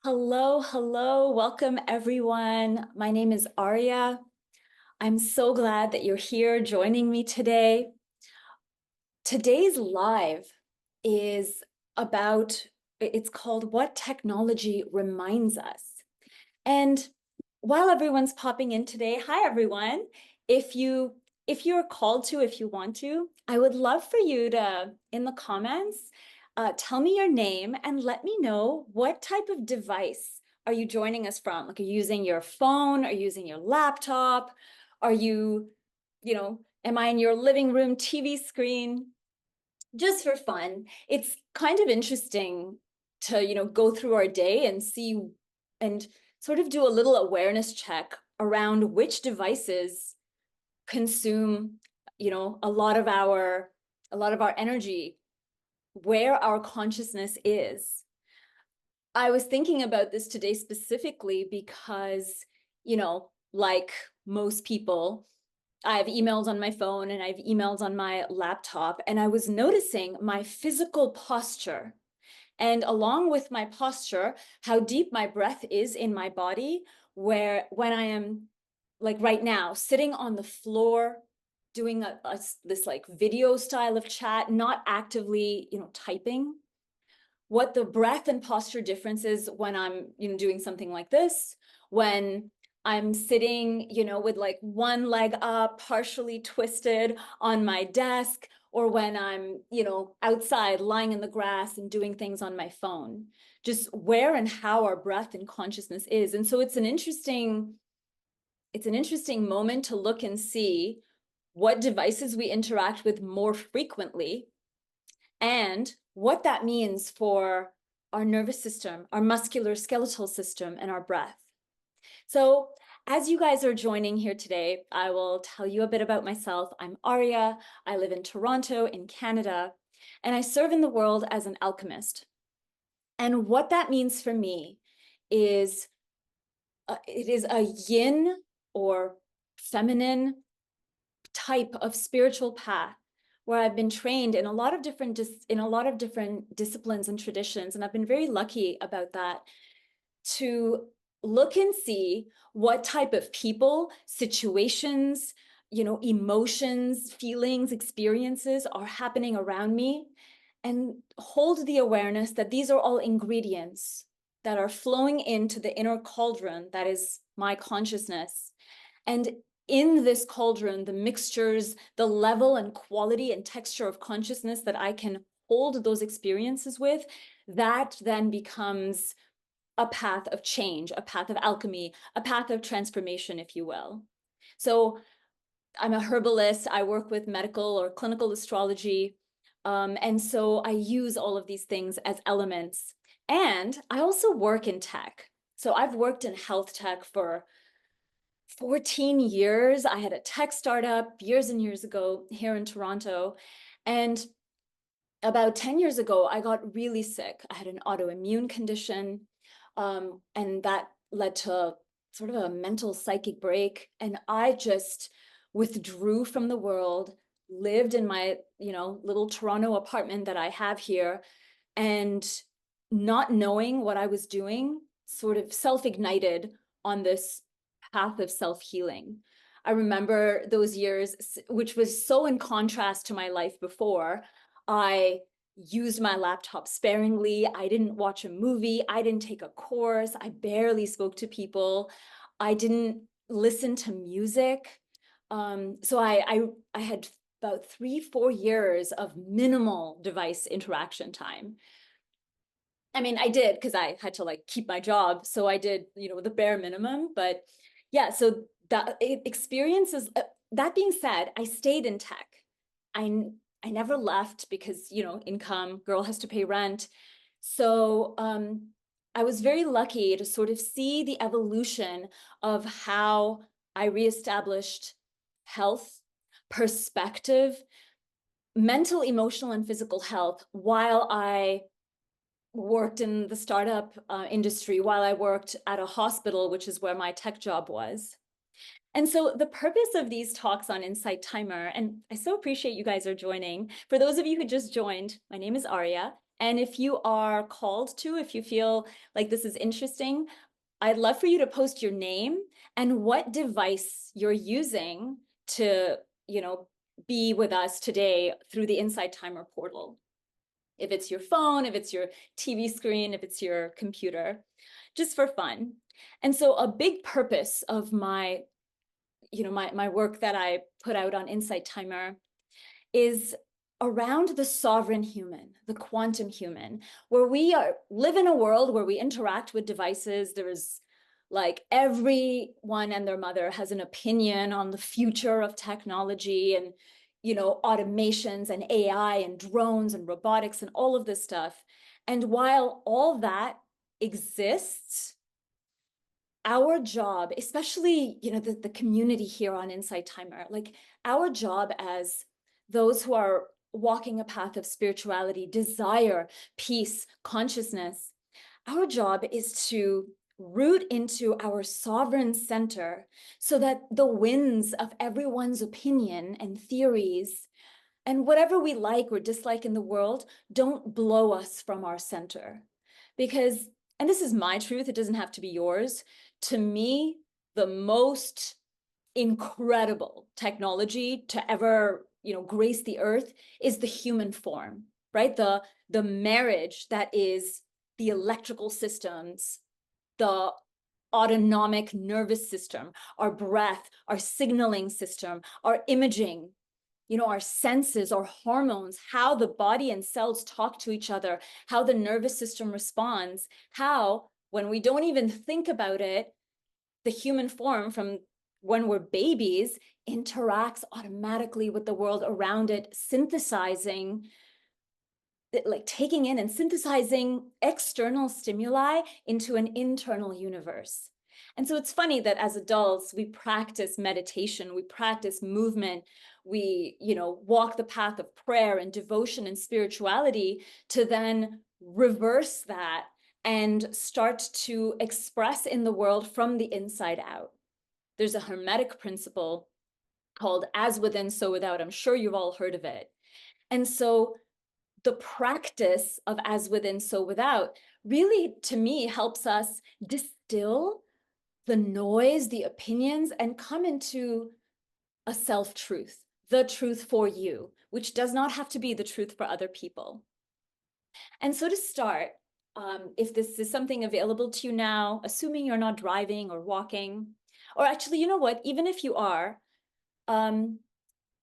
Hello, hello. Welcome, everyone. My name is Arya. I'm so glad that you're here joining me today. Today's live is it's called What Technology Reminds Us. And while everyone's popping in today, hi, everyone. If you if you're called to, if you want to, I would love for you to, in the comments, tell me your name and let me know what type of device are you joining us from? Like, are you using your phone? Are you using your laptop? Are you, am I in your living room TV screen? Just for fun. It's kind of interesting to, go through our day and see and sort of do a little awareness check around which devices consume, a lot of our energy, where our consciousness is. I was thinking about this today specifically because, like most people, I have emails on my phone and I have emails on my laptop, and I was noticing my physical posture. And along with my posture, how deep my breath is in my body, where when I am like right now, sitting on the floor, doing this like video style of chat, not actively, typing, what the breath and posture difference is when I'm, doing something like this, when I'm sitting, with like one leg up, partially twisted on my desk, or when I'm, outside lying in the grass and doing things on my phone, just where and how our breath and consciousness is. And so it's an interesting moment to look and see what devices we interact with more frequently and what that means for our nervous system, our muscular skeletal system, and our breath. So as you guys are joining here today, I will tell you a bit about myself. I'm Arya. I live in Toronto in Canada, and I serve in the world as an alchemist. And what that means for me is it is a yin or feminine type of spiritual path where I've been trained in a lot of different disciplines and traditions, and I've been very lucky about that, to look and see what type of people, situations, emotions, feelings, experiences are happening around me, and hold the awareness that these are all ingredients that are flowing into the inner cauldron that is my consciousness. And in this cauldron, the mixtures, the level and quality and texture of consciousness that I can hold those experiences with, that then becomes a path of change, a path of alchemy, a path of transformation, if you will. So I'm a herbalist. I work with medical or clinical astrology. And so I use all of these things as elements. And I also work in tech. So I've worked in health tech for 14 years. I had a tech startup years and years ago here in Toronto. And about 10 years ago, I got really sick. I had an autoimmune condition, and that led to sort of a mental psychic break. And I just withdrew from the world, lived in my, little Toronto apartment that I have here, and not knowing what I was doing, sort of self-ignited on this path of self-healing. I remember those years, which was so in contrast to my life before. I used my laptop sparingly. I didn't watch a movie. I didn't take a course. I barely spoke to people. I didn't listen to music. So I had about 3-4 years of minimal device interaction time. I mean, I did because I had to like keep my job. So I did, the bare minimum. But yeah, so that experiences, that being said, I stayed in tech. I never left because, income, girl has to pay rent. So I was very lucky to sort of see the evolution of how I reestablished health, perspective, mental, emotional, and physical health while I worked in the startup industry, while I worked at a hospital, which is where my tech job was. And so the purpose of these talks on Insight Timer, and I so appreciate you guys are joining. For those of you who just joined, my name is Arya, And if you are called to, if you feel like this is interesting, I'd love for you to post your name and what device you're using to, be with us today through the Insight Timer portal. If it's your phone, if it's your TV screen, if it's your computer, just for fun. And so a big purpose of my work that I put out on Insight Timer is around the sovereign human, the quantum human, where live in a world where we interact with devices. There's like everyone and their mother has an opinion on the future of technology and automations and AI and drones and robotics and all of this stuff. And while all that exists, our job, especially the community here on Insight Timer, like our job as those who are walking a path of spirituality, desire, peace, consciousness, our job is to root into our sovereign center so that the winds of everyone's opinion and theories and whatever we like or dislike in the world don't blow us from our center. Because, and this is my truth, it doesn't have to be yours, to me, the most incredible technology to ever, grace the earth is the human form, right? The marriage that is the electrical systems, the autonomic nervous system, our breath, our signaling system, our imaging, our senses, our hormones, how the body and cells talk to each other, how the nervous system responds, how, when we don't even think about it, the human form from when we're babies interacts automatically with the world around it, synthesizing, like taking in and synthesizing external stimuli into an internal universe. And so it's funny that as adults, we practice meditation, we practice movement, we, walk the path of prayer and devotion and spirituality to then reverse that and start to express in the world from the inside out. There's a Hermetic principle called as within, so without. I'm sure you've all heard of it. And so the practice of as within, so without really, to me, helps us distill the noise, the opinions, and come into a self-truth, the truth for you, which does not have to be the truth for other people. And so to start, if this is something available to you now, assuming you're not driving or walking, or actually, you know what, even if you are,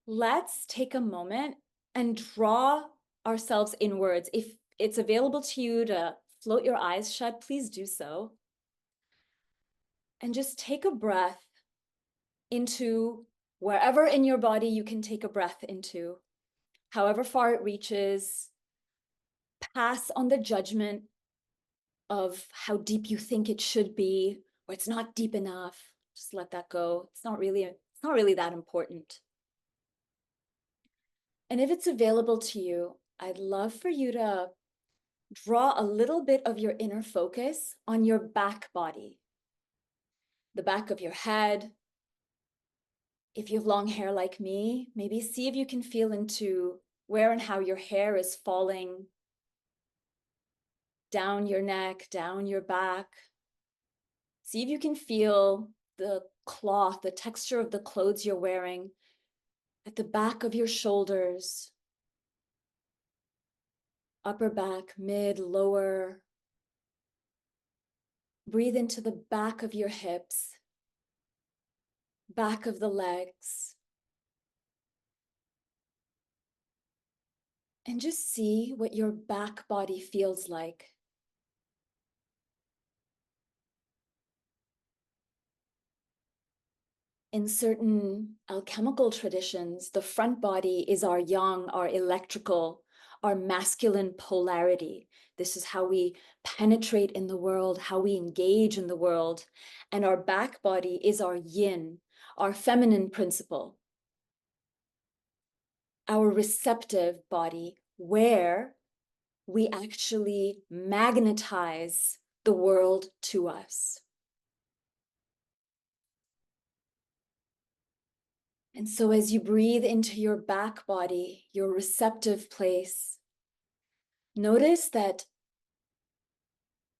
let's take a moment and draw ourselves inwards. If it's available to you to float your eyes shut, please do so. And just take a breath into wherever in your body you can take a breath into, however far it reaches. Pass on the judgment of how deep you think it should be, or it's not deep enough. Just let that go. It's not really that important. And if it's available to you, I'd love for you to draw a little bit of your inner focus on your back body, the back of your head. If you have long hair like me, maybe see if you can feel into where and how your hair is falling down your neck, down your back. See if you can feel the cloth, the texture of the clothes you're wearing at the back of your shoulders, upper back, mid, lower. Breathe into the back of your hips, back of the legs. And just see what your back body feels like. In certain alchemical traditions, the front body is our yang, our electrical, our masculine polarity. This is how we penetrate in the world, how we engage in the world. And our back body is our yin, our feminine principle, our receptive body, where we actually magnetize the world to us. And so as you breathe into your back body, your receptive place, Notice that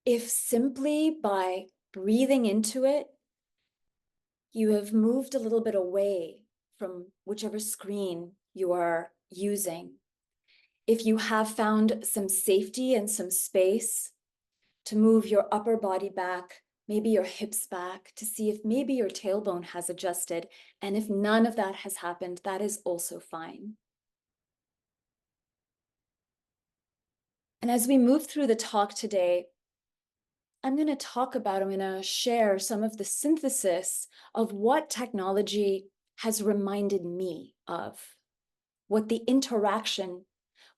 if simply by breathing into it, you have moved a little bit away from whichever screen you are using. If you have found some safety and some space to move your upper body back, maybe your hips back, to see if maybe your tailbone has adjusted. And if none of that has happened, that is also fine. And as we move through the talk today, I'm going to share some of the synthesis of what technology has reminded me of, what the interaction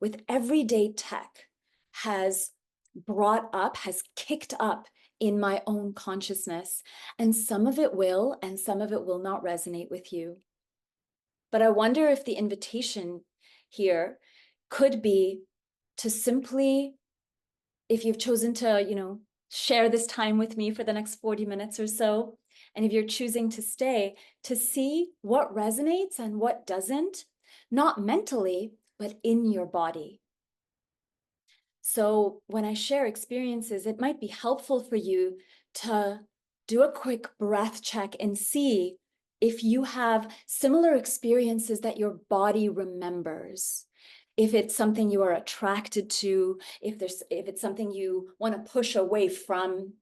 with everyday tech has brought up, has kicked up in my own consciousness. And some of it will, and some of it will not resonate with you. But I wonder if the invitation here could be to simply, if you've chosen to, share this time with me for the next 40 minutes or so, and if you're choosing to stay, to see what resonates and what doesn't, not mentally, but in your body. So when I share experiences, it might be helpful for you to do a quick breath check and see if you have similar experiences that your body remembers. If it's something you are attracted to, if it's something you want to push away from,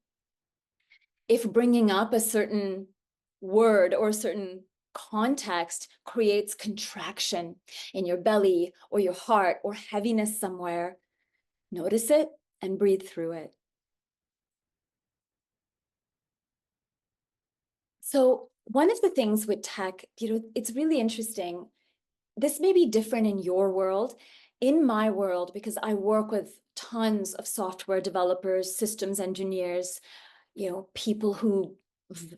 if bringing up a certain word or a certain context creates contraction in your belly or your heart or heaviness somewhere, notice it and breathe through it. So one of the things with tech, it's really interesting. This may be different in your world. In my world, because I work with tons of software developers, systems engineers, people who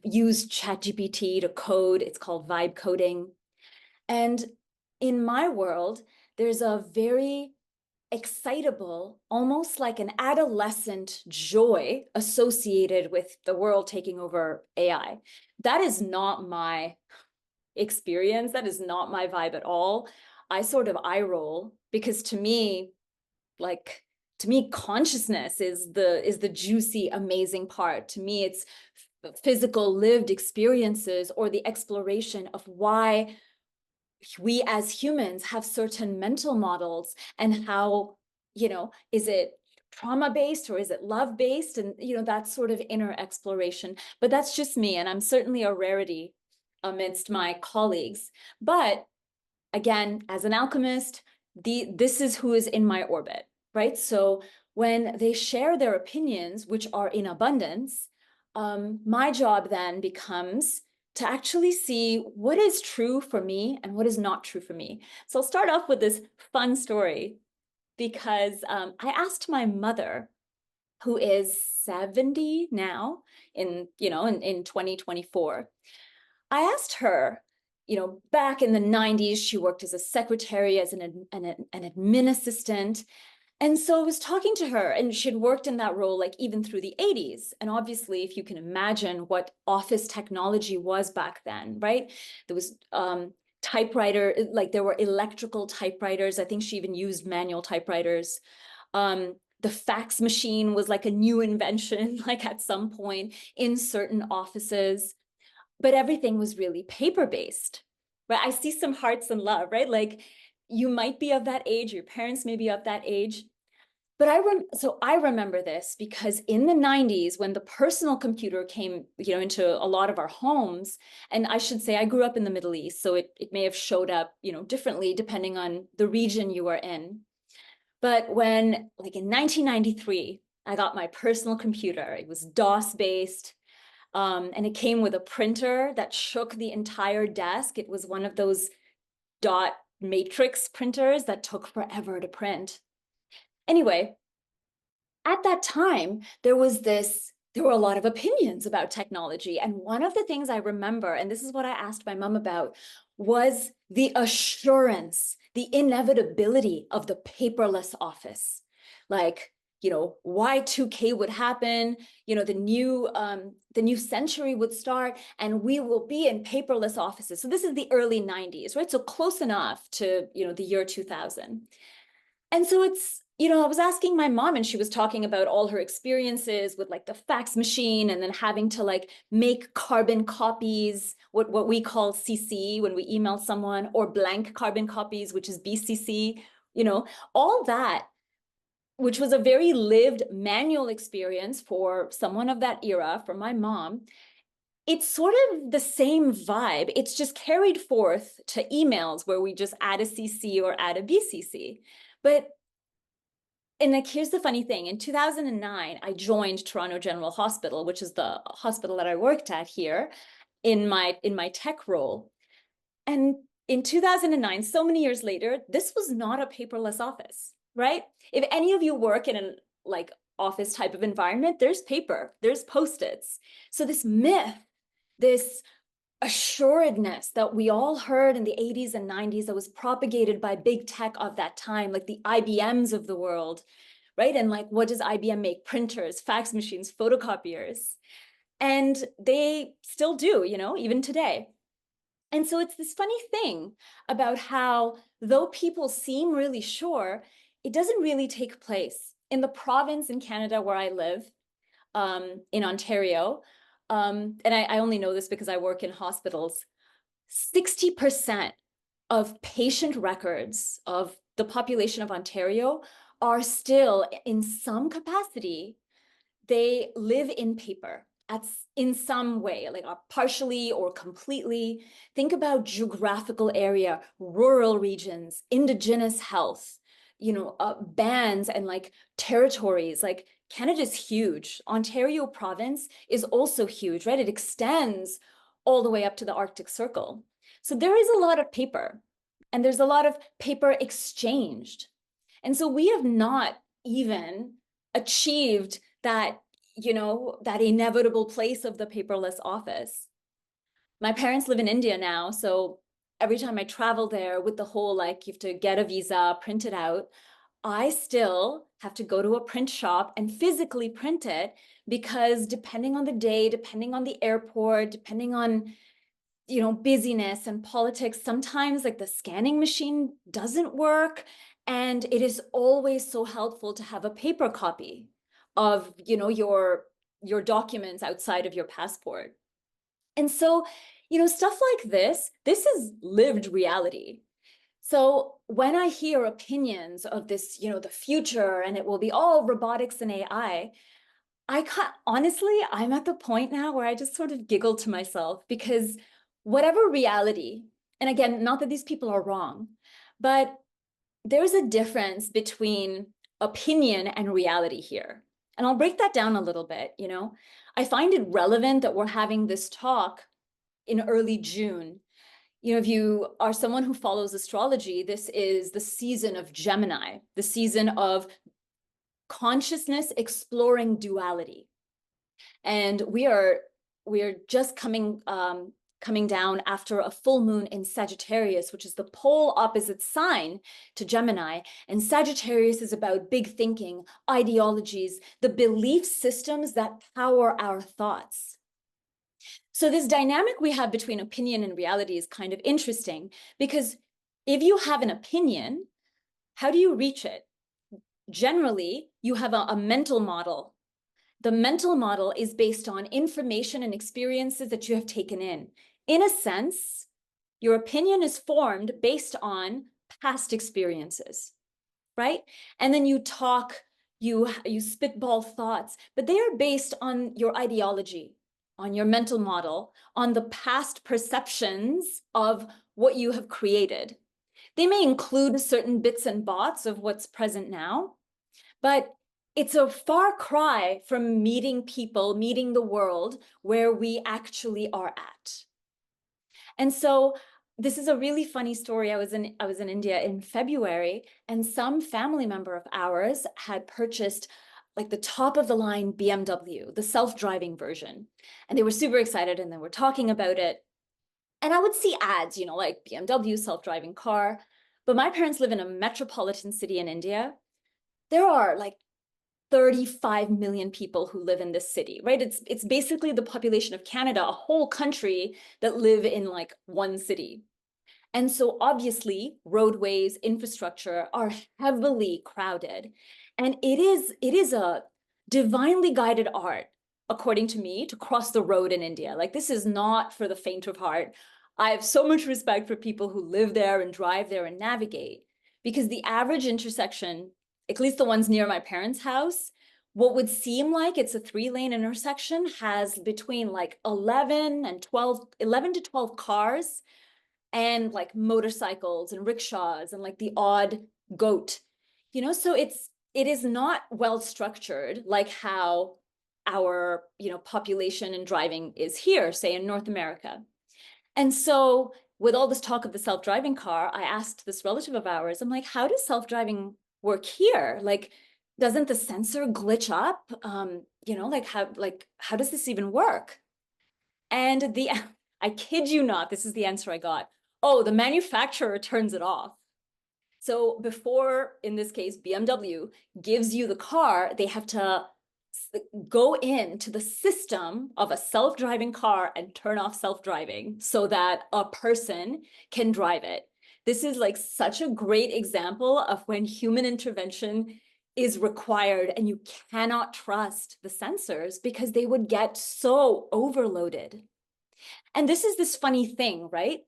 use ChatGPT to code. It's called vibe coding. And in my world, there's a very excitable, almost like an adolescent joy associated with the world taking over AI. That is not my experience. That is not my vibe at all. I sort of eye roll because like to me, consciousness is the juicy, amazing part. To me, it's physical lived experiences or the exploration of why we as humans have certain mental models and how, is it trauma-based or is it love-based? And, that sort of inner exploration. But that's just me. And I'm certainly a rarity amidst my colleagues. But again, as an alchemist, this is who is in my orbit, right? So when they share their opinions, which are in abundance, my job then becomes to actually see what is true for me and what is not true for me. So I'll start off with this fun story because I asked my mother, who is 70 now in 2024. I asked her, back in the 90s, she worked as a secretary, as an admin assistant. And so I was talking to her, and she'd worked in that role like even through the 80s. And obviously, if you can imagine what office technology was back then, right? There was typewriter, like there were electrical typewriters. I think she even used manual typewriters. The fax machine was like a new invention, like at some point in certain offices, but everything was really paper-based, right? I see some hearts and love, right? Like you might be of that age, your parents may be of that age. But I remember this because in the 90s, when the personal computer came, into a lot of our homes, and I should say I grew up in the Middle East, so it may have showed up, differently depending on the region you are in. But when, like in 1993, I got my personal computer, it was DOS based. And it came with a printer that shook the entire desk. It was one of those dot matrix printers that took forever to print. Anyway, at that time, there were a lot of opinions about technology. And one of the things I remember, and this is what I asked my mom about, was the assurance, the inevitability of the paperless office. Like, Y2K would happen, the new century would start, and we will be in paperless offices. So this is the early 90s, right? So close enough to, the year 2000. And so I was asking my mom, and she was talking about all her experiences with like the fax machine and then having to like make carbon copies, what we call CC when we email someone, or blank carbon copies, which is BCC, all that, which was a very lived manual experience for someone of that era, for my mom. It's sort of the same vibe. It's just carried forth to emails where we just add a CC or add a BCC. But and like, here's the funny thing. In 2009, I joined Toronto General Hospital, which is the hospital that I worked at here in my tech role. And in 2009, so many years later, this was not a paperless office, right? If any of you work in a like office type of environment, there's paper, there's post-its. So this myth, this assuredness that we all heard in the 80s and 90s that was propagated by big tech of that time, like the IBMs of the world, right? And like, what does IBM make? Printers, fax machines, photocopiers. And they still do, even today. And so it's this funny thing about how, though people seem really sure, it doesn't really take place. In the province in Canada where I live, in Ontario, and I only know this because I work in hospitals, 60% of patient records of the population of Ontario are still in some capacity, they live in paper in some way, like partially or completely. Think about geographical area, rural regions, indigenous health, bands and like territories. Like Canada's huge. Ontario province is also huge, right? It extends all the way up to the Arctic Circle. So there is a lot of paper, and there's a lot of paper exchanged. And so we have not even achieved that, that inevitable place of the paperless office. My parents live in India now, so every time I travel there with the whole, like, you have to get a visa, print it out, I still have to go to a print shop and physically print it, because depending on the day, depending on the airport, depending on, busyness and politics, sometimes like the scanning machine doesn't work. And it is always so helpful to have a paper copy of, your documents outside of your passport. And so, stuff like this is lived reality. So when I hear opinions of this, the future, and it will be all robotics and AI, honestly, I'm at the point now where I just sort of giggle to myself, because whatever reality, and again, not that these people are wrong, but there's a difference between opinion and reality here. And I'll break that down a little bit. I find it relevant that we're having this talk in early June. If you are someone who follows astrology, this is the season of Gemini, the season of consciousness exploring duality. And we are just coming down after a full moon in Sagittarius, which is the pole opposite sign to Gemini. And Sagittarius is about big thinking, ideologies, the belief systems that power our thoughts. So this dynamic we have between opinion and reality is kind of interesting, because if you have an opinion, how do you reach it? Generally, you have a mental model. The mental model is based on information and experiences that you have taken in. In a sense, your opinion is formed based on past experiences, right? And then you talk, you spitball thoughts, but they are based on your ideology, on your mental model, on the past perceptions of what you have created. They may include certain bits and bots of what's present now, but it's a far cry from meeting people, meeting the world where we actually are at. And so this is a really funny story. I was in India in February, and some family member of ours had purchased like the top of the line BMW, the self-driving version. And they were super excited, and they were talking about it. And I would see ads, like BMW self-driving car. But my parents live in a metropolitan city in India. There are like 35 million people who live in this city, right? It's basically the population of Canada, a whole country that live in like one city. And so obviously roadways, infrastructure are heavily crowded. And it is a divinely guided art, according to me, to cross the road in India. Like, this is not for the faint of heart. I have so much respect for people who live there and drive there and navigate, because the average intersection, at least the ones near my parents' house, what would seem like it's a 3-lane intersection has between like 11 to 12 cars, and like motorcycles and rickshaws and like the odd goat, so it is not well structured like how our, population and driving is here, say in North America. And so with all this talk of the self-driving car, I asked this relative of ours, I'm like, how does self-driving work here? Like, doesn't the sensor glitch up? How does this even work? And I kid you not, this is the answer I got. Oh, the manufacturer turns it off. So before, in this case, BMW gives you the car, they have to go into the system of a self-driving car and turn off self-driving so that a person can drive it. This is like such a great example of when human intervention is required, and you cannot trust the sensors because they would get so overloaded. And this is this funny thing, right?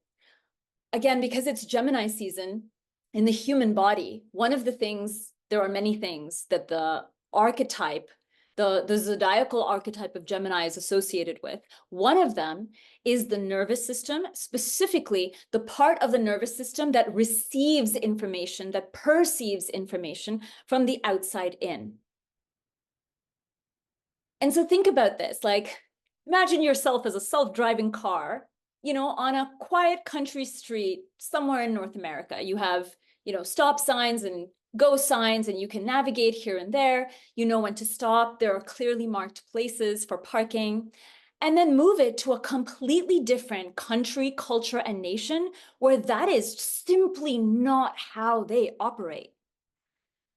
Again, because it's Gemini season in the human body, one of the things, there are many things that the archetype, the zodiacal archetype of Gemini is associated with. One of them is the nervous system, specifically the part of the nervous system that receives information, that perceives information from the outside in. And so think about this, like, imagine yourself as a self-driving car, on a quiet country street somewhere in North America. You have, stop signs and go signs, and you can navigate here and there. You know when to stop. There are clearly marked places for parking. And then move it to a completely different country, culture, and nation where that is simply not how they operate.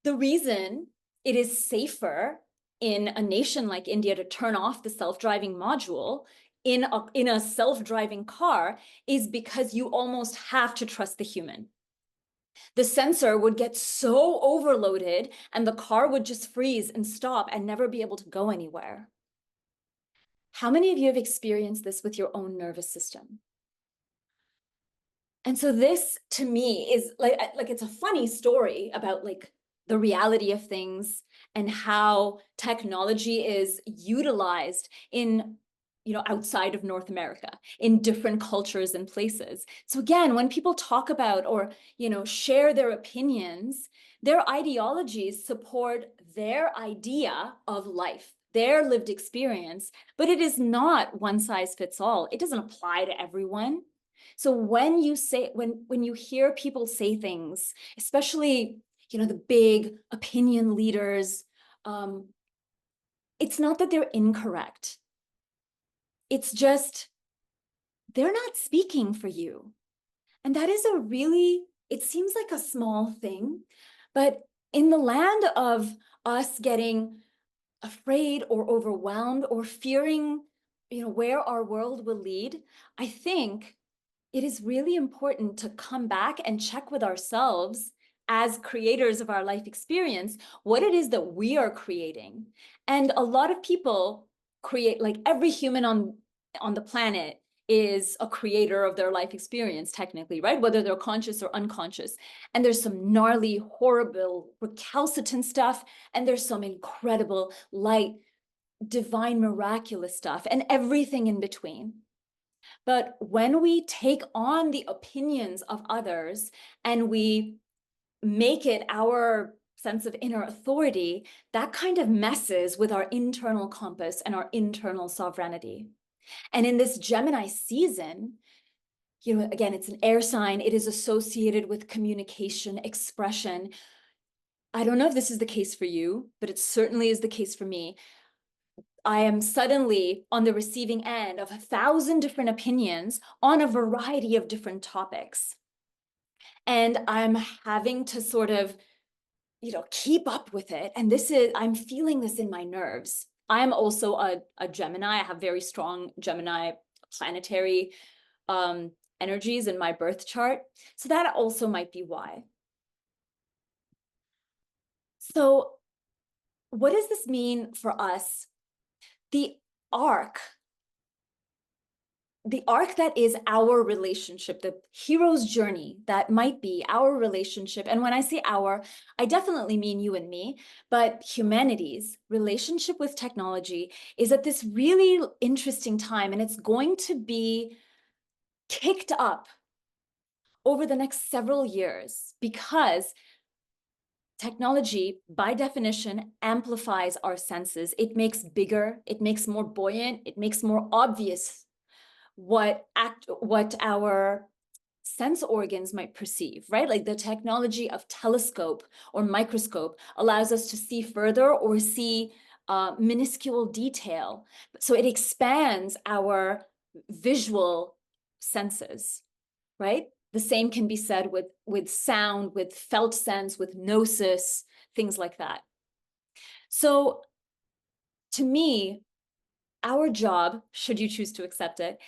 The reason it is safer in a nation like India to turn off the self-driving module in a self-driving car is because you almost have to trust the human. The sensor would get so overloaded and the car would just freeze and stop and never be able to go anywhere. How many of you have experienced this with your own nervous system? And so this, to me, is like it's a funny story about like the reality of things and how technology is utilized in, outside of North America, in different cultures and places. So again, when people talk about or, share their opinions, their ideologies support their idea of life, their lived experience, but it is not one size fits all. It doesn't apply to everyone. So when you hear people say things, especially, the big opinion leaders, it's not that they're incorrect. It's just, they're not speaking for you. And that is it seems like a small thing, but in the land of us getting afraid or overwhelmed or fearing, where our world will lead, I think it is really important to come back and check with ourselves as creators of our life experience, what it is that we are creating. And a lot of people create, like every human on the planet is a creator of their life experience, technically, right? Whether they're conscious or unconscious. And there's some gnarly, horrible, recalcitrant stuff. And there's some incredible, light, divine, miraculous stuff, and everything in between. But when we take on the opinions of others and we make it our sense of inner authority, that kind of messes with our internal compass and our internal sovereignty. And in this Gemini season, again, it's an air sign. It is associated with communication, expression. I don't know if this is the case for you, but it certainly is the case for me. I am suddenly on the receiving end of 1,000 different opinions on a variety of different topics. And I'm having to sort of, keep up with it. And I'm feeling this in my nerves. I'm also a Gemini. I have very strong Gemini planetary energies in my birth chart. So that also might be why. So what does this mean for us? The arc, the arc that is our relationship, the hero's journey that might be our relationship. And when I say our, I definitely mean you and me, but humanity's relationship with technology is at this really interesting time, and it's going to be kicked up over the next several years because technology, by definition, amplifies our senses. It makes bigger, it makes more buoyant, it makes more obvious what our sense organs might perceive, right? Like the technology of telescope or microscope allows us to see further or see minuscule detail. So it expands our visual senses, right? The same can be said with sound, with felt sense, with gnosis, things like that. So to me, our job, should you choose to accept it,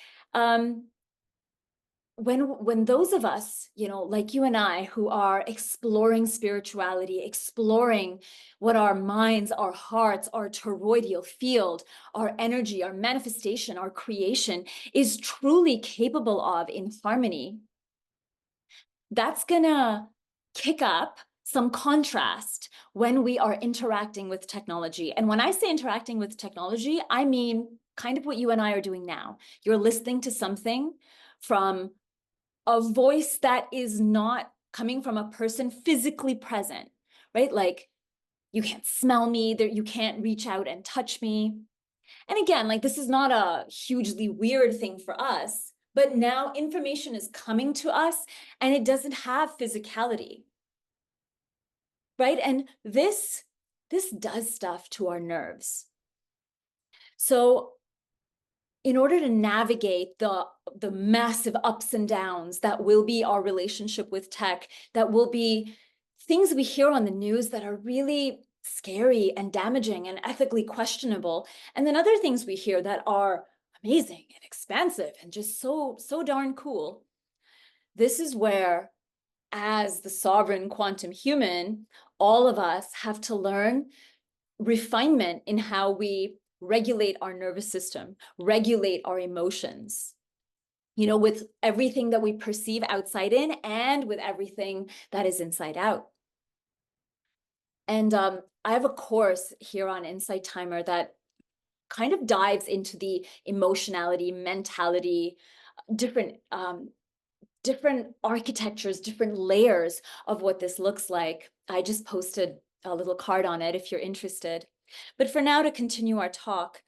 when those of us, like you and I, who are exploring spirituality, exploring what our minds, our hearts, our toroidal field, our energy, our manifestation, our creation is truly capable of in harmony, that's gonna kick up some contrast when we are interacting with technology. And when I say interacting with technology, I mean kind of what you and I are doing now. You're listening to something from a voice that is not coming from a person physically present, right? Like you can't smell me, you can't reach out and touch me. And again, like this is not a hugely weird thing for us, but now information is coming to us and it doesn't have physicality, right? And this does stuff to our nerves. So in order to navigate the massive ups and downs that will be our relationship with tech, that will be things we hear on the news that are really scary and damaging and ethically questionable, and then other things we hear that are amazing and expansive and just so darn cool. This is where, as the sovereign quantum human, all of us have to learn refinement in how we regulate our nervous system, regulate our emotions, with everything that we perceive outside in and with everything that is inside out. And I have a course here on Insight Timer that kind of dives into the emotionality, mentality, different architectures, different layers of what this looks like. I just posted a little card on it if you're interested. But for now, to continue our talk,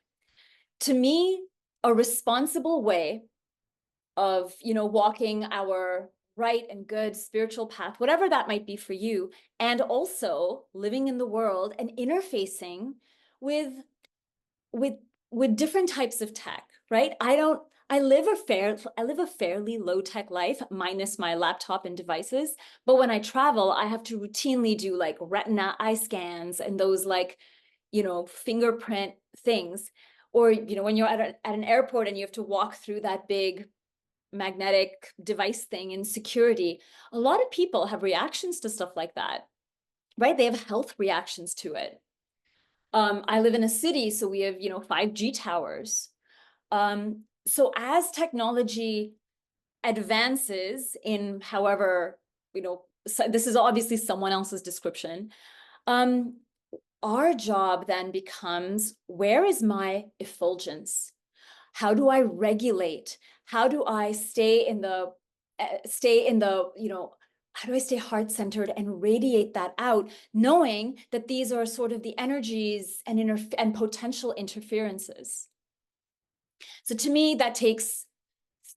to me, a responsible way of, walking our right and good spiritual path, whatever that might be for you, and also living in the world and interfacing with with different types of tech, right? I live a fairly low tech life, minus my laptop and devices. But when I travel, I have to routinely do like retina eye scans and those like, fingerprint things. Or, when you're at an airport and you have to walk through that big magnetic device thing in security, a lot of people have reactions to stuff like that, right? They have health reactions to it. I live in a city, so we have, 5G towers. So as technology advances in however, so this is obviously someone else's description, our job then becomes, where is my effulgence? How do I regulate? How do I stay in the, how do I stay heart-centered and radiate that out, knowing that these are sort of the energies and potential interferences? So to me, that takes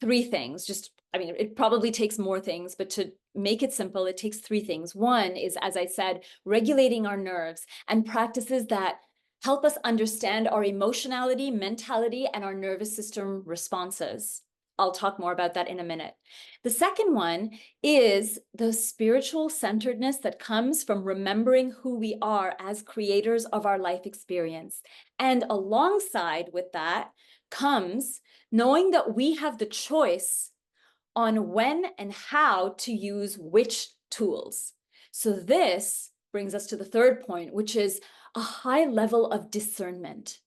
three things. It probably takes more things, but to make it simple, it takes three things. One is, as I said, regulating our nerves and practices that help us understand our emotionality, mentality, and our nervous system responses. I'll talk more about that in a minute. The second one is the spiritual centeredness that comes from remembering who we are as creators of our life experience. And alongside with that comes knowing that we have the choice on when and how to use which tools. So this brings us to the third point, which is a high level of discernment.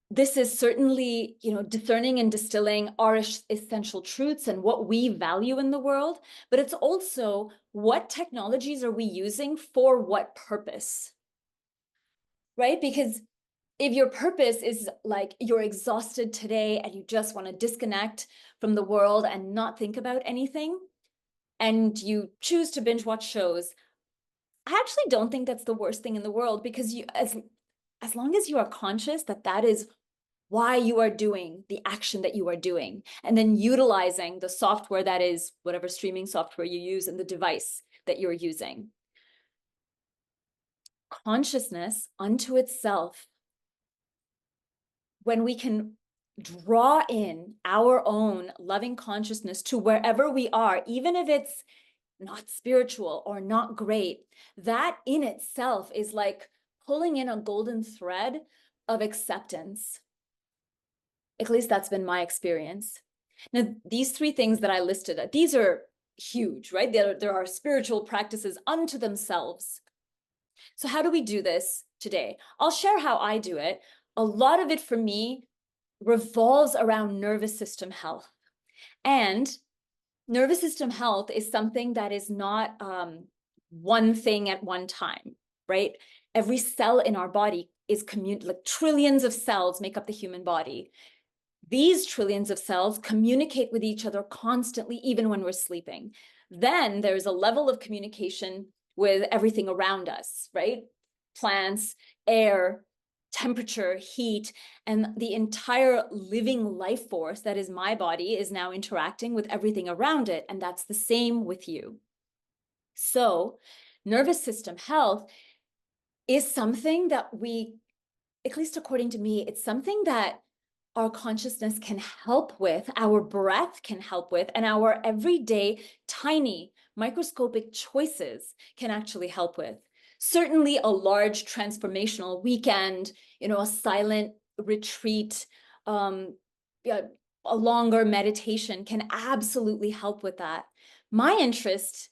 This is certainly, discerning and distilling our essential truths and what we value in the world, but it's also what technologies are we using for what purpose, right? Because if your purpose is like you're exhausted today and you just want to disconnect from the world and not think about anything, and you choose to binge watch shows, I actually don't think that's the worst thing in the world, because as long as you are conscious that that is why you are doing the action that you are doing, and then utilizing the software that is whatever streaming software you use and the device that you're using. Consciousness unto itself, when we can draw in our own loving consciousness to wherever we are, even if it's not spiritual or not great, that in itself is like pulling in a golden thread of acceptance. At least that's been my experience. Now, these three things that I listed, these are huge, right? There are spiritual practices unto themselves. So how do we do this today? I'll share how I do it. A lot of it for me revolves around nervous system health. And nervous system health is something that is not one thing at one time, right? Every cell in our body is like trillions of cells make up the human body. These trillions of cells communicate with each other constantly, even when we're sleeping. Then there's a level of communication with everything around us, right? Plants, air, temperature, heat, and the entire living life force that is my body is now interacting with everything around it. And that's the same with you. So nervous system health is something that we, at least according to me, it's something that our consciousness can help with, our breath can help with, and our everyday tiny microscopic choices can actually help with. Certainly a large transformational weekend, a silent retreat, a longer meditation can absolutely help with that. My interest,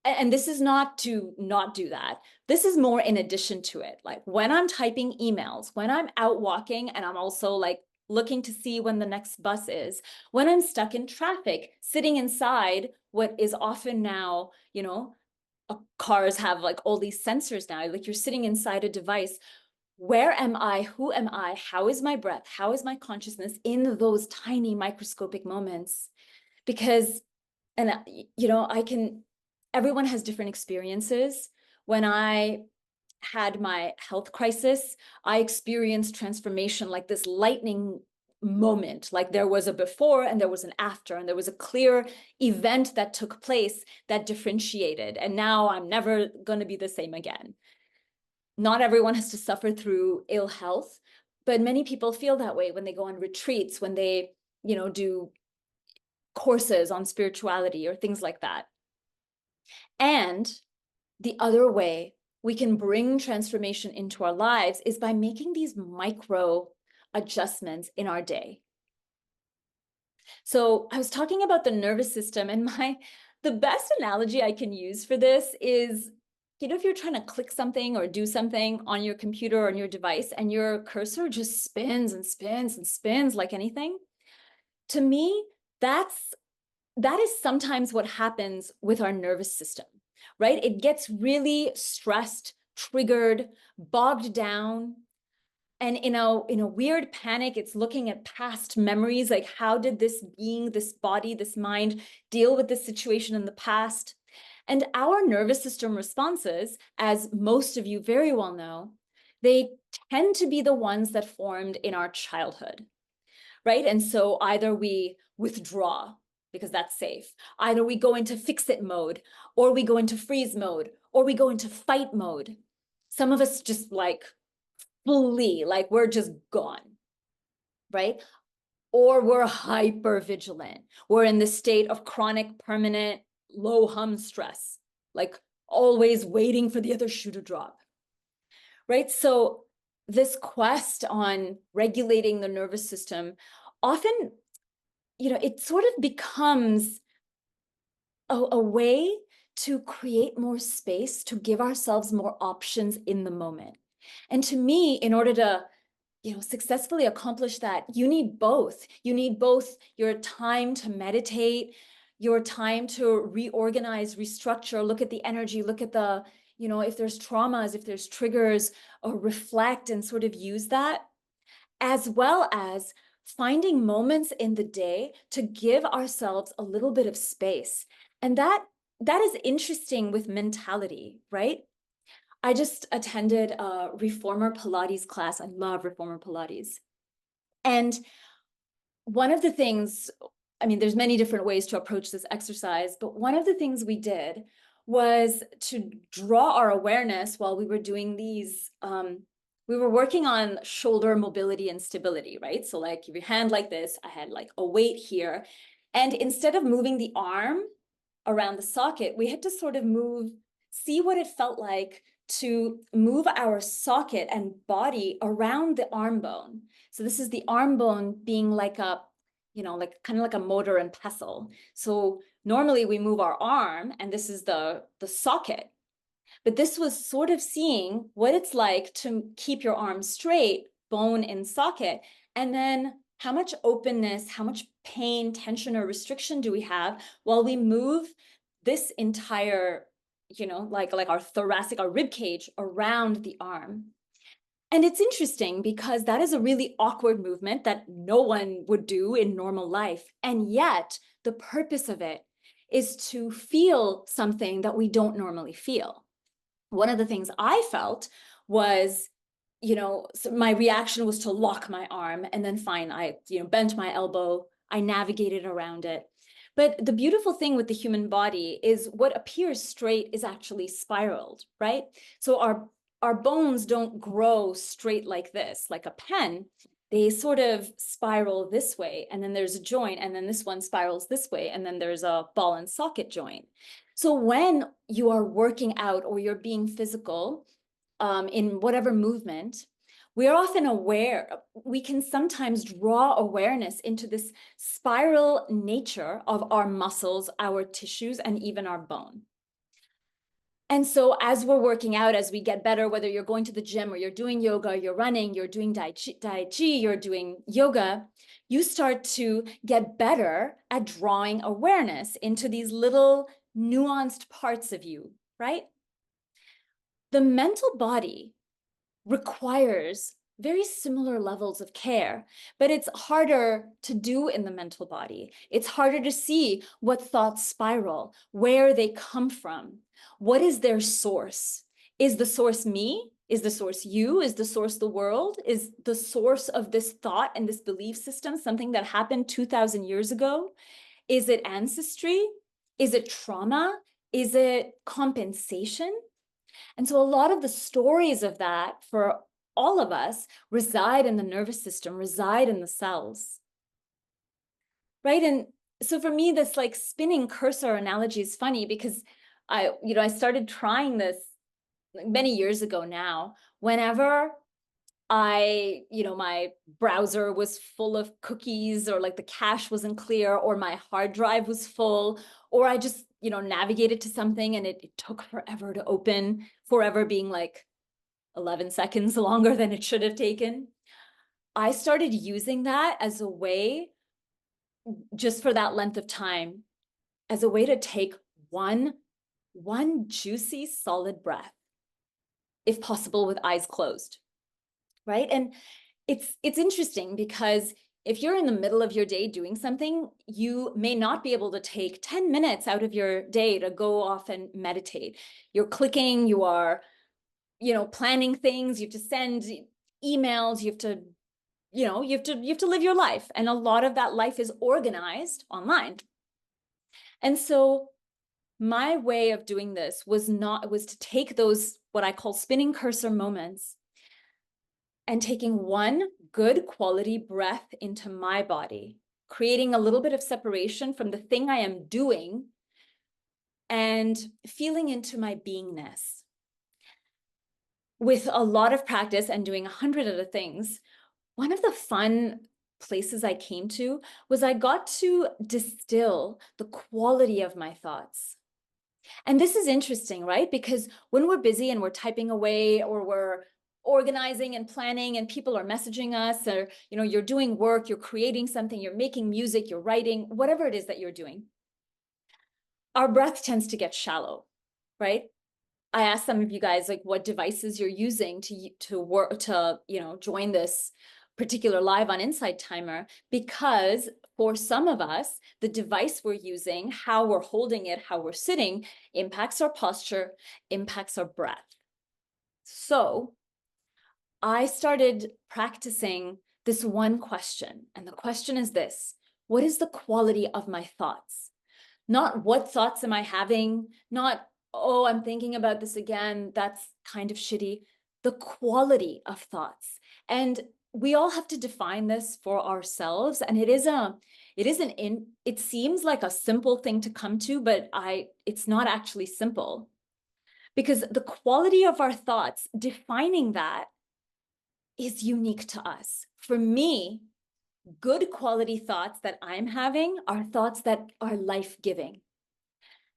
and this is not to not do that, this is more in addition to it. Like when I'm typing emails, when I'm out walking, and I'm also like looking to see when the next bus is, when I'm stuck in traffic, sitting inside what is often now, cars have like all these sensors now, like you're sitting inside a device. Where am I? Who am I? How is my breath? How is my consciousness in those tiny microscopic moments? Because, and everyone has different experiences. When I had my health crisis, I experienced transformation like this lightning moment. Like there was a before and there was an after, and there was a clear event that took place that differentiated. And now I'm never going to be the same again. Not everyone has to suffer through ill health, but many people feel that way when they go on retreats, when they, do courses on spirituality or things like that. And the other way we can bring transformation into our lives is by making these micro adjustments in our day. So I was talking about the nervous system, and the best analogy I can use for this is, if you're trying to click something or do something on your computer or on your device and your cursor just spins and spins and spins like anything, to me, that is sometimes what happens with our nervous system, right? It gets really stressed, triggered, bogged down. And in a weird panic, it's looking at past memories, like how did this being, this body, this mind deal with this situation in the past? And our nervous system responses, as most of you very well know, they tend to be the ones that formed in our childhood, right? And so either we withdraw because that's safe, either we go into fix-it mode, or we go into freeze mode, or we go into fight mode. Some of us just like flee, like we're just gone, right? Or we're hyper vigilant. We're in the state of chronic, permanent, low hum stress, like always waiting for the other shoe to drop, right? So this quest on regulating the nervous system often it sort of becomes a way to create more space, to give ourselves more options in the moment. And to me, in order to successfully accomplish that, you need both. You need both your time to meditate, your time to reorganize, restructure, look at the energy, look at the, if there's traumas, if there's triggers, or reflect and sort of use that, as well as finding moments in the day to give ourselves a little bit of space. And that is interesting with mentality, right? I just attended a reformer Pilates class. I love reformer Pilates. And one of the things, I mean, there's many different ways to approach this exercise, but one of the things we did was to draw our awareness while we were doing these. We were working on shoulder mobility and stability, right? So like your hand like this, I had like a weight here. And instead of moving the arm around the socket, we had to sort of see what it felt like to move our socket and body around the arm bone. So this is the arm bone being like a, like kind of like a motor and pestle. So normally we move our arm and this is the socket. But this was sort of seeing what it's like to keep your arm straight, bone in socket, and then how much openness, how much pain, tension, or restriction do we have while we move this entire, like our thoracic, our rib cage around the arm. And it's interesting because that is a really awkward movement that no one would do in normal life. And yet the purpose of it is to feel something that we don't normally feel. One of the things I felt was, so my reaction was to lock my arm, and then fine, I, bent my elbow, I navigated around it. But the beautiful thing with the human body is what appears straight is actually spiraled, right? So our bones don't grow straight like this, like a pen. They sort of spiral this way, and then there's a joint, and then this one spirals this way, and then there's a ball and socket joint. So when you are working out or you're being physical in whatever movement, we are often aware, we can sometimes draw awareness into this spiral nature of our muscles, our tissues, and even our bone. And so as we're working out, as we get better, whether you're going to the gym or you're doing yoga, you're running, you're doing Tai Chi, you're doing yoga, you start to get better at drawing awareness into these little nuanced parts of you, right? The mental body requires very similar levels of care, but it's harder to do in the mental body. It's harder to see what thoughts spiral, where they come from, what is their source. Is the source me? Is the source you? Is the source the world? Is the source of this thought and this belief system something that happened 2,000 years ago? Is it ancestry? Is it trauma? Is it compensation? And so a lot of the stories of that for all of us reside in the nervous system, reside in the cells, right? And so for me, this like spinning cursor analogy is funny because I started trying this many years ago now. Whenever my browser was full of cookies, or like the cache wasn't clear, or my hard drive was full, or I just, navigated to something and it took forever to open, forever being like 11 seconds longer than it should have taken. I started using that as a way, just for that length of time, as a way to take one juicy, solid breath, if possible, with eyes closed, right? And it's interesting because if you're in the middle of your day doing something, you may not be able to take 10 minutes out of your day to go off and meditate. You're clicking, you are, planning things, you have to send emails, you have to, you have to live your life. And a lot of that life is organized online. And so my way of doing this was to take those, what I call spinning cursor moments, and taking one good quality breath into my body, creating a little bit of separation from the thing I am doing and feeling into my beingness. With a lot of practice and doing 100 other things, one of the fun places I came to was I got to distill the quality of my thoughts. And this is interesting, right? Because when we're busy and we're typing away or we're organizing and planning and people are messaging us, or you're doing work, you're creating something, you're making music, you're writing, whatever it is that you're doing, our breath tends to get shallow, right? I asked some of you guys like what devices you're using to work to join this particular live on Insight Timer, because for some of us, the device we're using, how we're holding it, how we're sitting, impacts our posture, impacts our breath. So I started practicing this one question, and the question is this: what is the quality of my thoughts? Not what thoughts am I having, not, oh, I'm thinking about this again, that's kind of shitty. The quality of thoughts. And we all have to define this for ourselves. And it seems like a simple thing to come to, but it's not actually simple. Because the quality of our thoughts, defining that is unique to us. For me, good quality thoughts that I'm having are thoughts that are life-giving.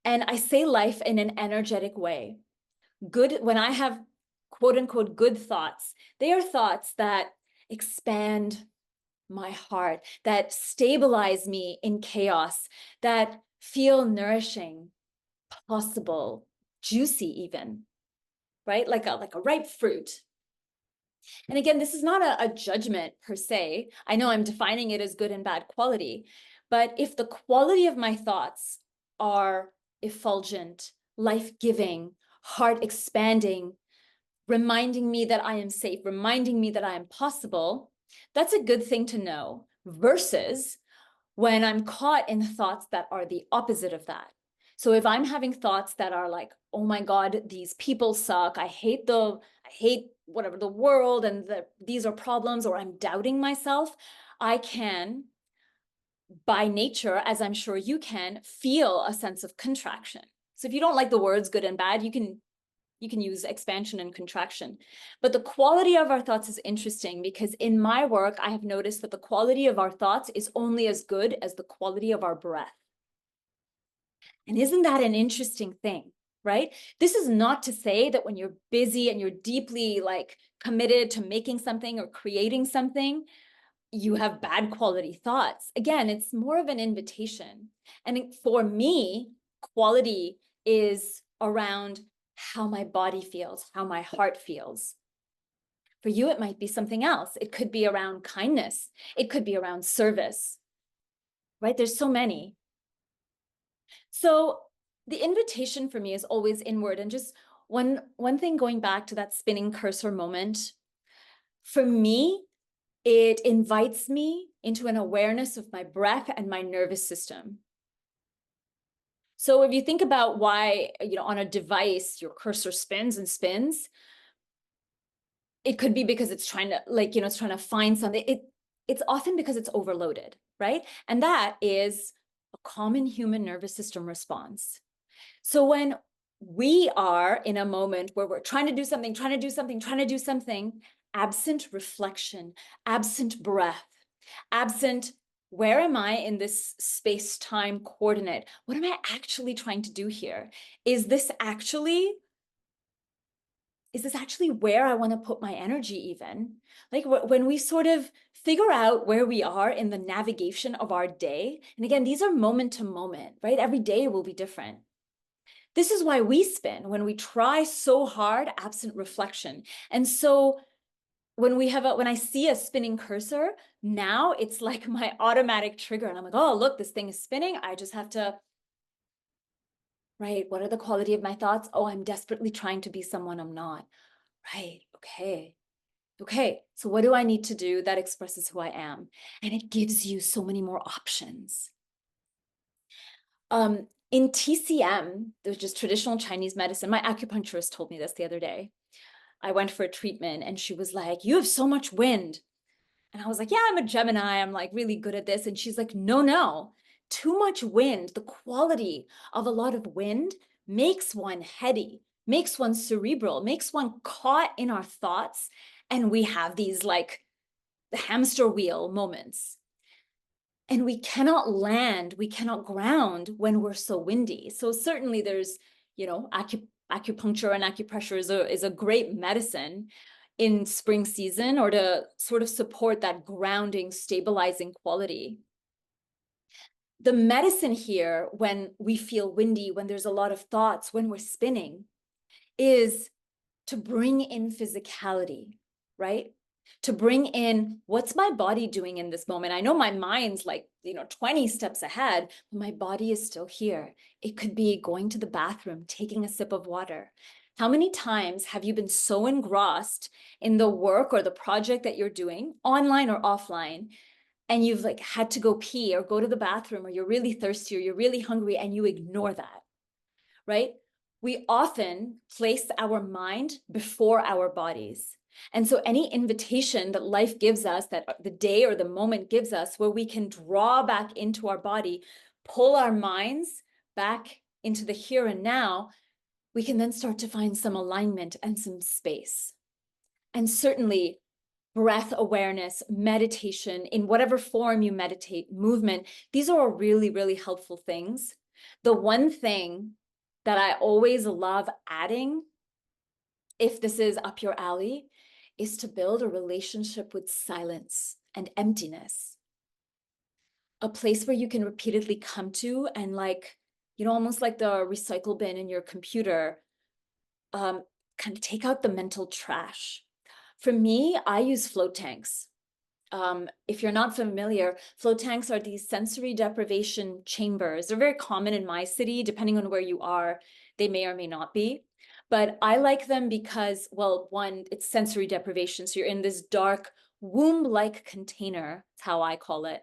And I say life in an energetic way. Good, when I have quote unquote good thoughts, they are thoughts that expand my heart, that stabilize me in chaos, that feel nourishing, possible, juicy even, right? Like a ripe fruit. And again, this is not a judgment per se. I know I'm defining it as good and bad quality, but if the quality of my thoughts are effulgent, life-giving, heart-expanding, reminding me that I am safe, reminding me that I am possible, that's a good thing to know, versus when I'm caught in thoughts that are the opposite of that. So if I'm having thoughts that are like, oh my God, these people suck, I hate whatever the world, and these are problems, or I'm doubting myself, I can, by nature, as I'm sure you can, feel a sense of contraction. So if you don't like the words good and bad, you can use expansion and contraction. But the quality of our thoughts is interesting, because in my work, I have noticed that the quality of our thoughts is only as good as the quality of our breath. And isn't that an interesting thing, right? This is not to say that when you're busy and you're deeply like committed to making something or creating something, you have bad quality thoughts. Again, it's more of an invitation. And for me, quality is around how my body feels, how my heart feels. For you, it might be something else. It could be around kindness. It could be around service, right? There's so many. So the invitation for me is always inward. And just one thing, going back to that spinning cursor moment, for me, it invites me into an awareness of my breath and my nervous system. So if you think about why, on a device, your cursor spins and spins, it could be because it's trying to, it's trying to find something. It's often because it's overloaded, right? And that is a common human nervous system response. So when we are in a moment where we're trying to do something, absent reflection, absent breath, absent where am I in this space-time coordinate? What am I actually trying to do here? Is this actually where I want to put my energy even? Like when we sort of figure out where we are in the navigation of our day, and again, these are moment to moment, right? Every day will be different. This is why we spin, when we try so hard, absent reflection. And so when I see a spinning cursor, now it's like my automatic trigger. And I'm like, oh, look, this thing is spinning. I just have to, right, what are the quality of my thoughts? Oh, I'm desperately trying to be someone I'm not. Right, okay. Okay, so what do I need to do that expresses who I am? And it gives you so many more options. In TCM, there's just traditional Chinese medicine. My acupuncturist told me this the other day. I went for a treatment and she was like, you have so much wind. And I was like, yeah, I'm a Gemini. I'm like really good at this. And she's like, no, too much wind. The quality of a lot of wind makes one heady, makes one cerebral, makes one caught in our thoughts. And we have these like the hamster wheel moments. And we cannot land, we cannot ground when we're so windy. So certainly there's, acupuncture and acupressure is a great medicine in spring season, or to sort of support that grounding, stabilizing quality. The medicine here, when we feel windy, when there's a lot of thoughts, when we're spinning, is to bring in physicality, right? To bring in, what's my body doing in this moment? I know my mind's like, 20 steps ahead, but my body is still here. It could be going to the bathroom, taking a sip of water. How many times have you been so engrossed in the work or the project that you're doing, online or offline, and you've like had to go pee or go to the bathroom, or you're really thirsty or you're really hungry, and you ignore that, right? We often place our mind before our bodies. And so any invitation that life gives us, that the day or the moment gives us, where we can draw back into our body, pull our minds back into the here and now, we can then start to find some alignment and some space. And certainly breath awareness, meditation, in whatever form you meditate, movement, these are really, really helpful things. The one thing that I always love adding, if this is up your alley, is to build a relationship with silence and emptiness. A place where you can repeatedly come to and, like, almost like the recycle bin in your computer, kind of take out the mental trash. For me, I use float tanks. If you're not familiar, float tanks are these sensory deprivation chambers. They're very common in my city. Depending on where you are, they may or may not be. But I like them because, well, one, it's sensory deprivation. So you're in this dark womb-like container, that's how I call it.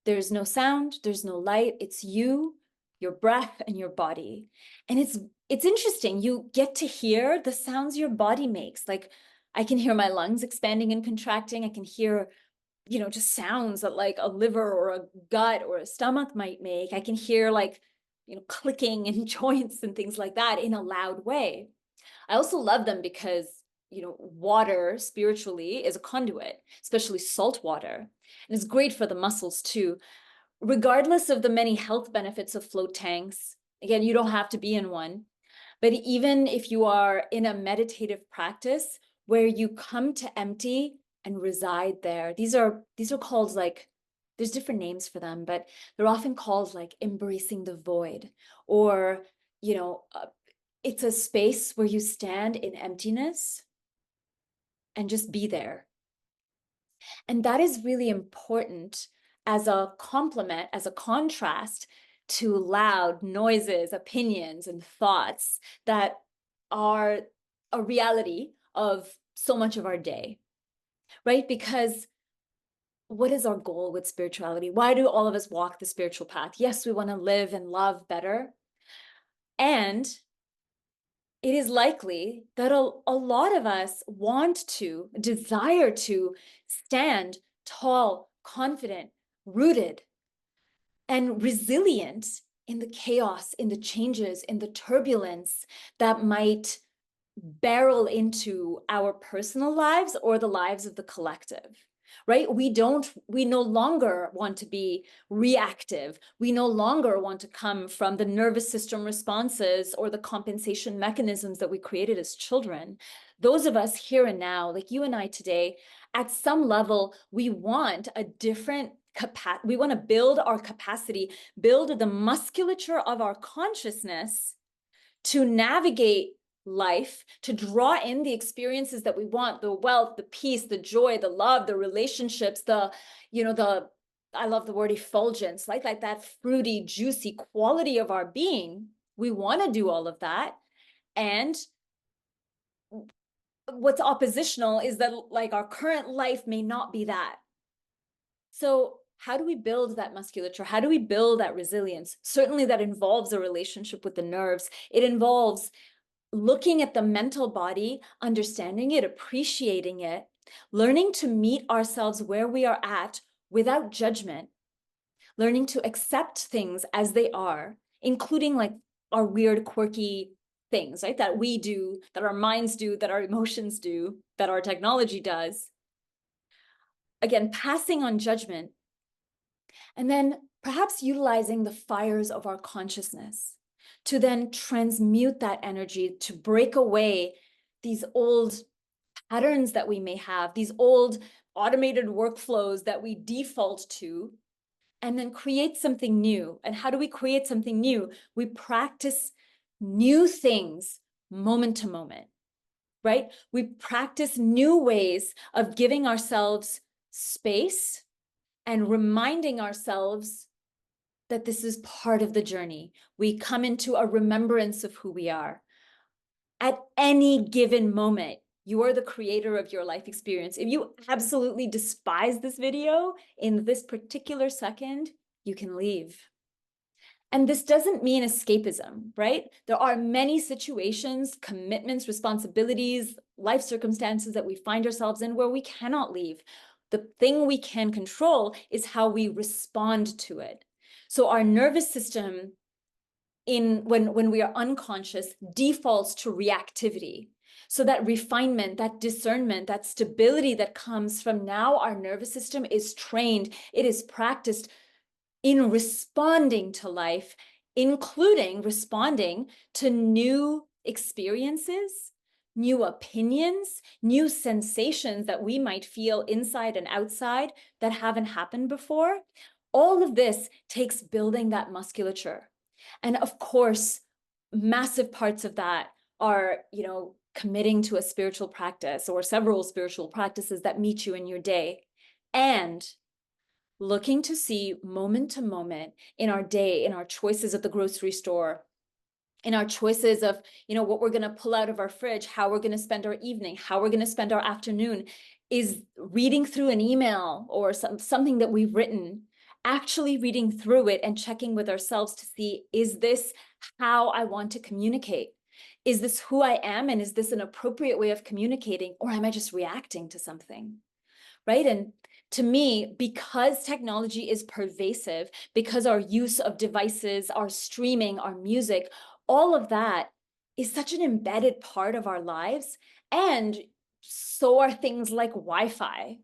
There's no sound, there's no light. It's you, your breath, and your body. And it's interesting. You get to hear the sounds your body makes. Like, I can hear my lungs expanding and contracting. I can hear, just sounds that like a liver or a gut or a stomach might make. I can hear like, clicking and joints and things like that in a loud way. I also love them because, water spiritually is a conduit, especially salt water. And it's great for the muscles too. Regardless of the many health benefits of float tanks, again, you don't have to be in one. But even if you are in a meditative practice where you come to empty and reside there, these are called, like, there's different names for them, but they're often called like embracing the void, or, it's a space where you stand in emptiness and just be there. And that is really important as a complement, as a contrast to loud noises, opinions, and thoughts that are a reality of so much of our day, right? Because what is our goal with spirituality? Why do all of us walk the spiritual path? Yes, we want to live and love better. And it is likely that a lot of us want to, desire to stand tall, confident, rooted, and resilient in the chaos, in the changes, in the turbulence that might barrel into our personal lives or the lives of the collective, right? We no longer want to be reactive. We no longer want to come from the nervous system responses or the compensation mechanisms that we created as children. Those of us here and now, like you and I today, at some level, we want a different capacity. We want to build our capacity, build the musculature of our consciousness to navigate life, to draw in the experiences that we want, the wealth, the peace, the joy, the love, the relationships, I love the word effulgence, like that fruity, juicy quality of our being. We want to do all of that. And what's oppositional is that, like, our current life may not be that. So how do we build that musculature? How do we build that resilience? Certainly that involves a relationship with the nerves. It involves looking at the mental body, understanding it, appreciating it, learning to meet ourselves where we are at without judgment, learning to accept things as they are, including like our weird, quirky things, right? That we do, that our minds do, that our emotions do, that our technology does. Again, passing on judgment And then perhaps utilizing the fires of our consciousness to then transmute that energy, to break away these old patterns that we may have, these old automated workflows that we default to, and then create something new. And how do we create something new? We practice new things moment to moment, right? We practice new ways of giving ourselves space and reminding ourselves that this is part of the journey. We come into a remembrance of who we are. At any given moment, you are the creator of your life experience. If you absolutely despise this video in this particular second, you can leave. And this doesn't mean escapism, right? There are many situations, commitments, responsibilities, life circumstances that we find ourselves in where we cannot leave. The thing we can control is how we respond to it. So our nervous system, when we are unconscious, defaults to reactivity. So that refinement, that discernment, that stability that comes from now our nervous system is trained, it is practiced in responding to life, including responding to new experiences, new opinions, new sensations that we might feel inside and outside that haven't happened before. All of this takes building that musculature. And of course, massive parts of that are, committing to a spiritual practice or several spiritual practices that meet you in your day. And looking to see moment to moment in our day, in our choices at the grocery store, in our choices of, what we're going to pull out of our fridge, how we're going to spend our evening, how we're going to spend our afternoon, is reading through an email or something that we've written, actually reading through it and checking with ourselves to see, is this how I want to communicate? Is this who I am? And is this an appropriate way of communicating? Or am I just reacting to something? Right? And to me, because technology is pervasive, because our use of devices, our streaming, our music, all of that is such an embedded part of our lives. And so are things like Wi-Fi,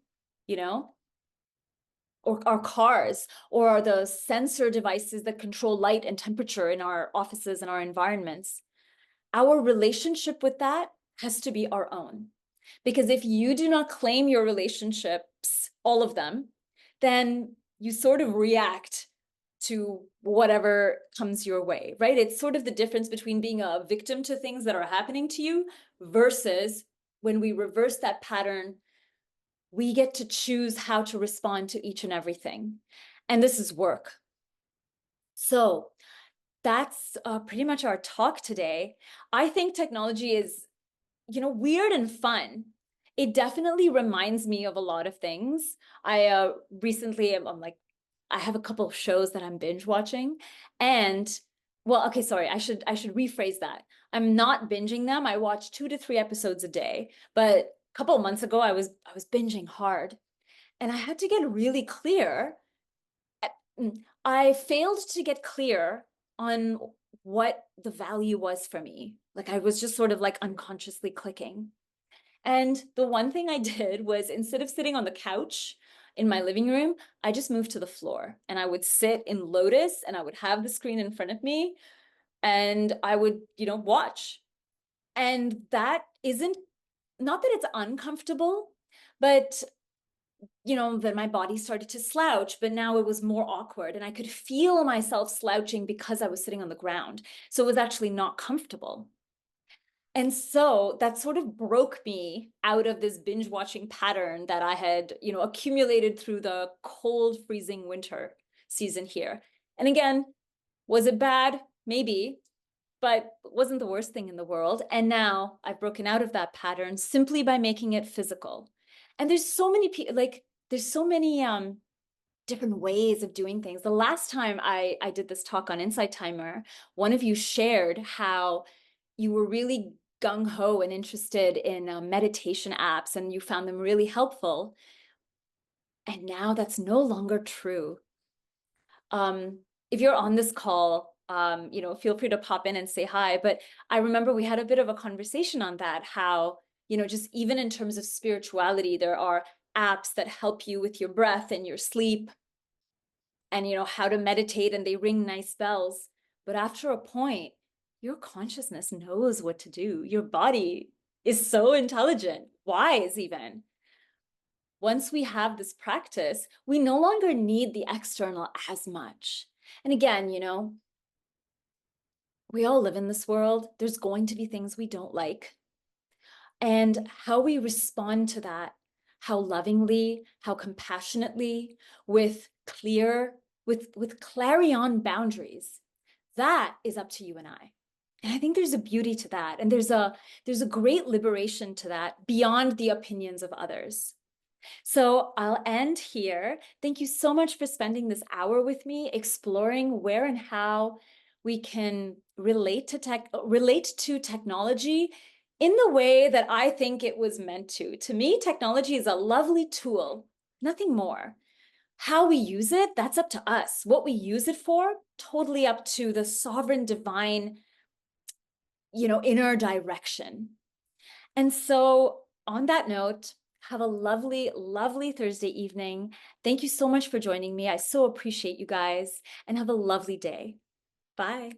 or our cars, or the sensor devices that control light and temperature in our offices and our environments. Our relationship with that has to be our own. Because if you do not claim your relationships, all of them, then you sort of react to whatever comes your way, right? It's sort of the difference between being a victim to things that are happening to you versus when we reverse that pattern, we get to choose how to respond to each and everything. And this is work. So that's pretty much our talk today. I think technology is, weird and fun. It definitely reminds me of a lot of things. I recently, I'm like, I have a couple of shows that I'm binge watching, and well, okay, sorry, I should rephrase that. I'm not binging them. I watch 2 to 3 episodes a day, but a couple of months ago, I was binging hard, and I had to get really clear. I failed to get clear on what the value was for me. Like I was just sort of like unconsciously clicking. And the one thing I did was, instead of sitting on the couch in my living room, I just moved to the floor and I would sit in lotus and I would have the screen in front of me and I would, watch. And that isn't, not that it's uncomfortable, but then my body started to slouch, but now it was more awkward and I could feel myself slouching because I was sitting on the ground. So it was actually not comfortable. And so that sort of broke me out of this binge watching pattern that I had, accumulated through the cold, freezing winter season here. And again, was it bad? Maybe, but it wasn't the worst thing in the world. And now I've broken out of that pattern simply by making it physical. And there's so many people, like, there's so many different ways of doing things. The last time I did this talk on Insight Timer, one of you shared how you were really gung-ho and interested in meditation apps and you found them really helpful. And now that's no longer true. If you're on this call, feel free to pop in and say hi. But I remember we had a bit of a conversation on that, how, just even in terms of spirituality, there are apps that help you with your breath and your sleep. and how to meditate, and they ring nice bells. But after a point, your consciousness knows what to do. Your body is so intelligent, wise even. Once we have this practice, we no longer need the external as much. And again, we all live in this world. There's going to be things we don't like. And how we respond to that, how lovingly, how compassionately, with clarion boundaries, that is up to you and I. And I think there's a beauty to that. And there's a great liberation to that beyond the opinions of others. So I'll end here. Thank you so much for spending this hour with me, exploring where and how we can relate to technology in the way that I think it was meant to. To me, technology is a lovely tool, nothing more. How we use it, that's up to us. What we use it for, totally up to the sovereign divine, inner direction. And so on that note, have a lovely, lovely Thursday evening. Thank you so much for joining me. I so appreciate you guys, and have a lovely day. Bye.